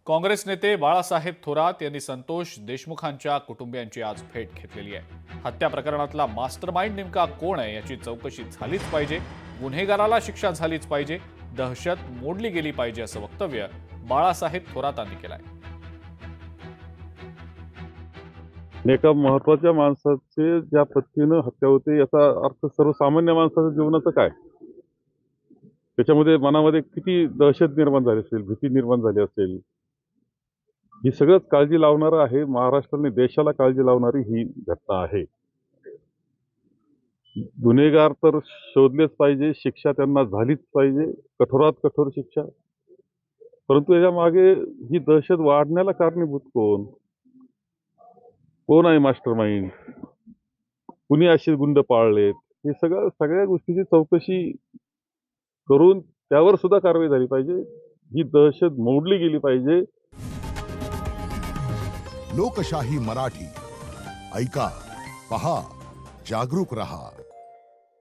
काँग्रेस नेते बाळासाहेब थोरात यांनी संतोष देशमुखांच्या कुटुंबियांची आज भेट घेतलेली आहे। हत्या प्रकरणातला मास्टरमाइंड नेमका कोण आहे याची चौकशी झालीच पाहिजे, गुन्हेगाराला शिक्षा झालीच पाहिजे, दहशत मोडली गेली पाहिजे असं वक्तव्य बाळासाहेब थोरातांनी केलंय। एका महत्वाच्या माणसाचे ज्या पद्धतीनं हत्या होते याचा अर्थ सर्वसामान्य माणसाच्या जीवनाचं काय, त्याच्यामध्ये मनामध्ये किती दहशत निर्माण झाली असेल, भीती निर्माण झाली असेल, ही सगळंच काळजी लावणारं आहे। महाराष्ट्राने देशाला काळजी लावणारी ही घटना आहे। गुन्हेगार तर शोधलेच पाहिजे, शिक्षा त्यांना झालीच पाहिजे, कठोरात कठोर शिक्षा। परंतु याच्या मागे ही दहशत वाढण्याला कारणीभूत कोण कोण आहे, मास्टर माइंड कुणी असे गुंड पाळलेत, हे सगळ्या गोष्टीची चौकशी करून त्यावर सुद्धा कारवाई झाली पाहिजे। ही दहशत मोडली गेली पाहिजे। लोकशाही मराठी ऐका, पहा, जागरूक रहा।